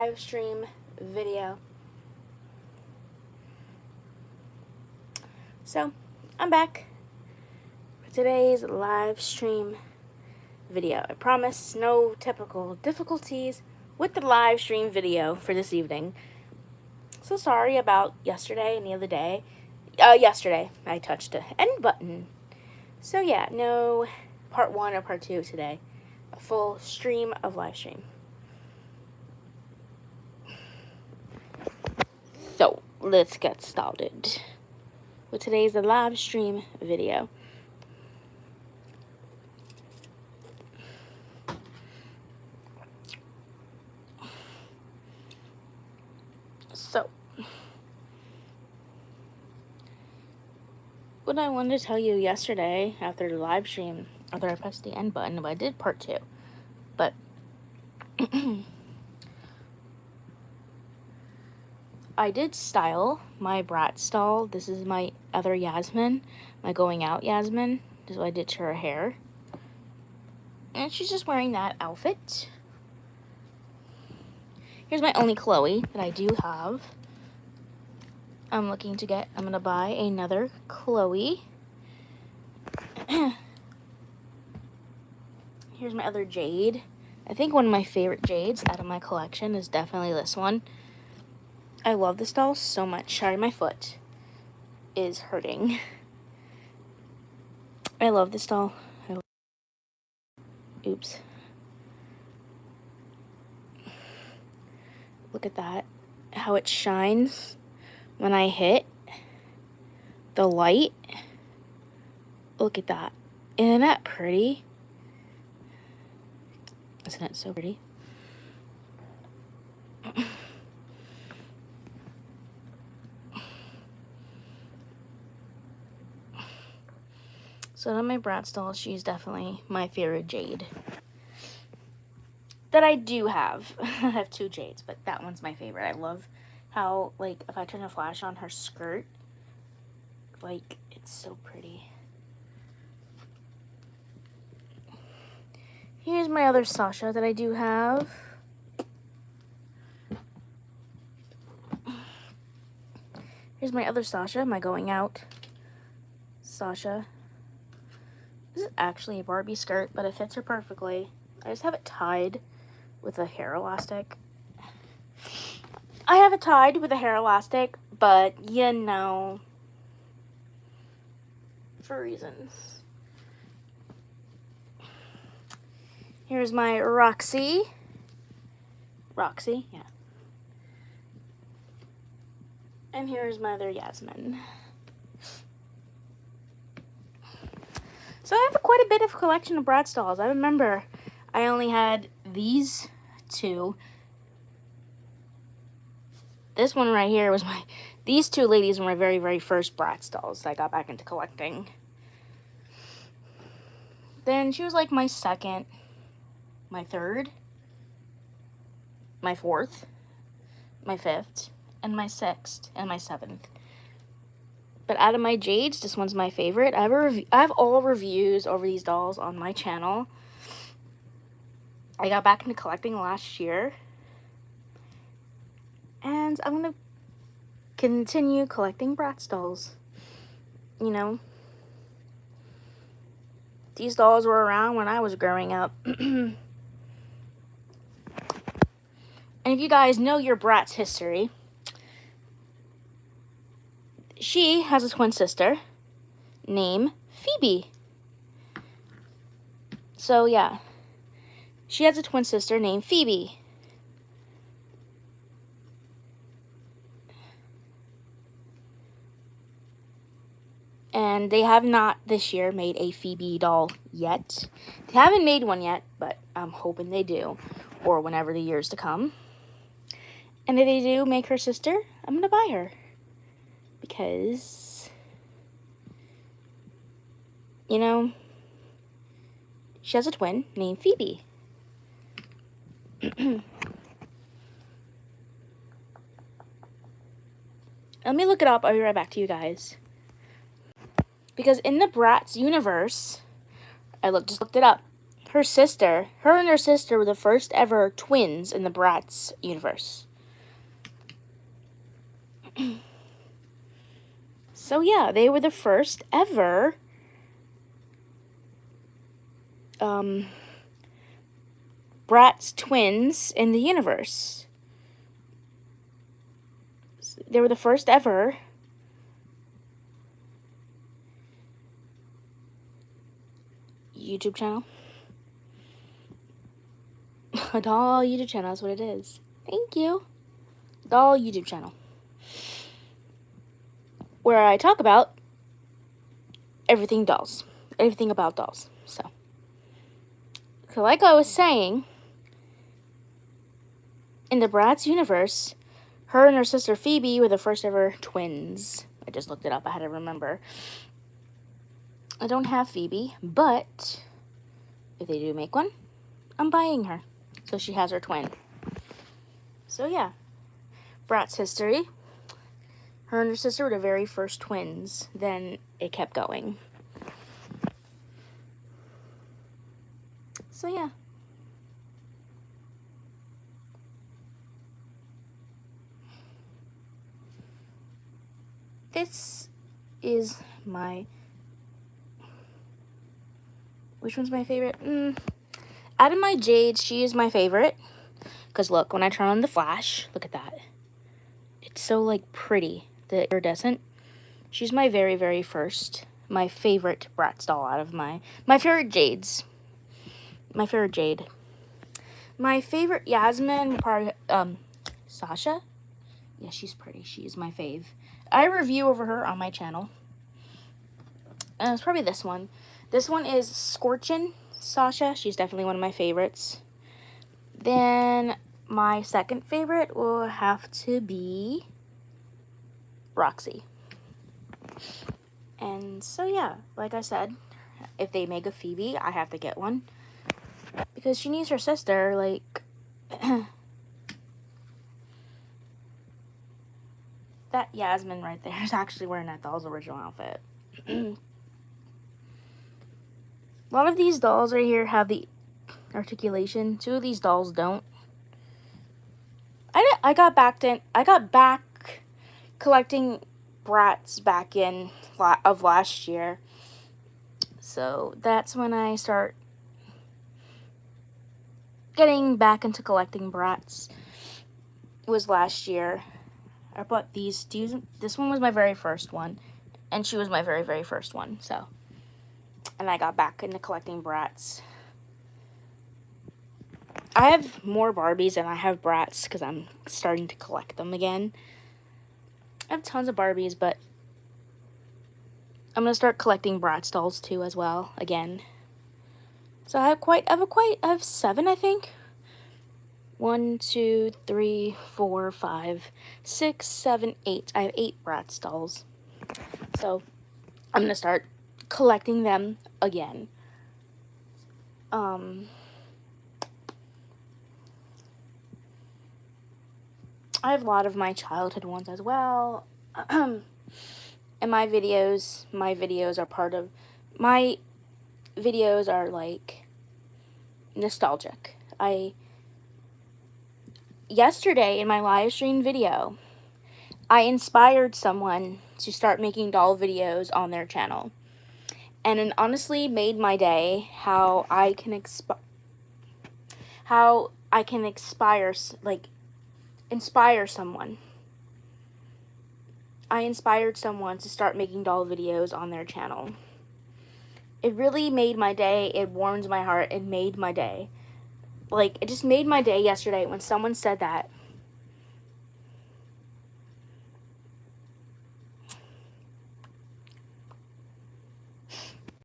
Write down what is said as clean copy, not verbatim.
live stream video. So, I'm back for today's live stream video. I promise no typical difficulties with the live stream video for this evening. So sorry about yesterday and the other day. Yesterday I touched the end button. So yeah, no part 1 or part 2 today. A full stream of live stream. So, let's get started with today's live stream video. So, what I wanted to tell you yesterday after the live stream, after I pressed the end button, I did part 2, but I did style my Bratz doll. This is my other Yasmin, my going out Yasmin. This is what I did to her hair. And she's just wearing that outfit. Here's my only Chloe that I do have. I'm going to buy another Chloe. Here's my other Jade. I think one of my favorite Jades out of my collection is definitely this one. I love this doll so much. Sorry, my foot is hurting. I love this doll. Oops. Look at that. How it shines when I hit the light. Look at that. Isn't that pretty? Isn't it so pretty? So on my Bratz doll, she's definitely my favorite Jade that I do have. I have 2 Jades, but that one's my favorite. I love how, like, if I turn a flash on her skirt, like, it's so pretty. Here's my other Sasha that I do have. Here's my other Sasha, my going out Sasha. This is actually a Barbie skirt, but it fits her perfectly. I just have it tied with a hair elastic. I have it tied with a hair elastic, but you know, for reasons. Here's my Roxy. Roxy, yeah. And here's my other Yasmin. So I have quite a bit of collection of Bratz dolls. I remember I only had these 2. This one right here was these 2 ladies were my very, very first Bratz dolls that I got back into collecting. Then she was like my second, my third, my fourth, my fifth, and my sixth, and my 7th. But out of my Jades, this one's my favorite. I have all reviews over these dolls on my channel. I got back into collecting last year. And I'm going to continue collecting Bratz dolls. You know, these dolls were around when I was growing up. And if you guys know your Bratz history, she has a twin sister named Phoebe. So, yeah. She has a twin sister named Phoebe. And they have not this year made a Phoebe doll yet. They haven't made one yet, but I'm hoping they do. Or whenever the years to come. And if they do make her sister, I'm going to buy her. Because, you know, she has a twin named Phoebe. Let me look it up. I'll be right back to you guys. Because in the Bratz universe, just looked it up. her and her sister were the first ever twins in the Bratz universe. So yeah, they were the first ever Bratz twins in the universe. They were the first ever YouTube channel. A doll YouTube channel is what it is. Thank you. Doll YouTube channel. Where I talk about everything dolls. Everything about dolls. So like I was saying, in the Bratz universe, her and her sister Phoebe were the first ever twins. I just looked it up. I had to remember. I don't have Phoebe, but if they do make one, I'm buying her. So she has her twin. So yeah, Bratz history. Her and her sister were the very first twins. Then it kept going. So yeah. This is my... Which one's my favorite? Out of my Jades, she is my favorite. Because look, when I turn on the flash, look at that. It's so, like, pretty. The iridescent. She's my very, very first. My favorite Bratz doll out of my favorite Jades. My favorite Jade. My favorite Yasmin, probably, Sasha. Yeah, she's pretty. She is my fave. I review over her on my channel. And it's probably this one. This one is Scorchin' Sasha. She's definitely one of my favorites. Then my second favorite will have to be Roxy. And so yeah, like I said, if they make a Phoebe, I have to get one. Because she needs her sister, like... That Yasmin right there is actually wearing that doll's original outfit. A lot of these dolls right here have the articulation. 2 of these dolls don't. I got back collecting Bratz back in of last year. So that's when I start getting back into collecting Bratz. It was last year. I bought these. This one was my very first one. And she was my very, very first one. So, and I got back into collecting Bratz. I have more Barbies than I have Bratz because I'm starting to collect them again. I have tons of Barbies, but I'm going to start collecting Bratz dolls too as well, again. So I have 7, I think. 1, 2, 3, 4, 5, 6, 7, 8. I have 8 Bratz dolls. So I'm going to start collecting them again. I have a lot of my childhood ones as well. And my videos are like nostalgic. Yesterday in my live stream video, I inspired someone to start making doll videos on their channel. And it honestly made my day how I can inspire someone. I inspired someone to start making doll videos on their channel. It really made my day. It warmed my heart. It made my day. Like, it just made my day yesterday when someone said that.